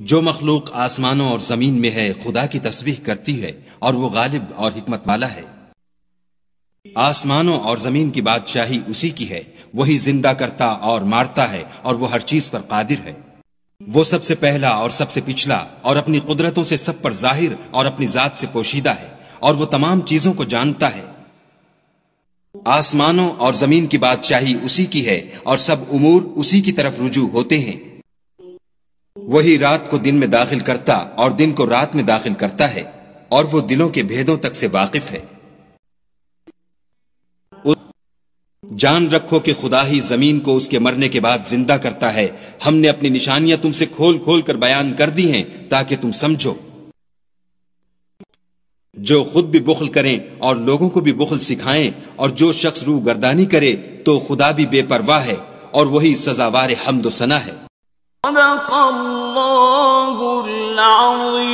جو مخلوق آسمانوں اور زمین میں ہے خدا کی تسبیح کرتی ہے اور وہ غالب اور حکمت والا ہے۔ آسمانوں اور زمین کی بادشاہی اسی کی ہے، وہی زندہ کرتا اور مارتا ہے اور وہ ہر چیز پر قادر ہے۔ وہ سب سے پہلا اور سب سے پچھلا اور اپنی قدرتوں سے سب پر ظاہر اور اپنی ذات سے پوشیدہ ہے اور وہ تمام چیزوں کو جانتا ہے۔ آسمانوں اور زمین کی بادشاہی اسی کی ہے اور سب امور اسی کی طرف رجوع ہوتے ہیں۔ وہی رات کو دن میں داخل کرتا اور دن کو رات میں داخل کرتا ہے اور وہ دلوں کے بھیدوں تک سے واقف ہے۔ جان رکھو کہ خدا ہی زمین کو اس کے مرنے کے بعد زندہ کرتا ہے۔ ہم نے اپنی نشانیاں تم سے کھول کھول کر بیان کر دی ہیں تاکہ تم سمجھو۔ جو خود بھی بخل کریں اور لوگوں کو بھی بخل سکھائیں، اور جو شخص روح گردانی کرے تو خدا بھی بے پرواہ ہے اور وہی سزاوار حمد و ثنا ہے۔ صدق اللہ العظیم۔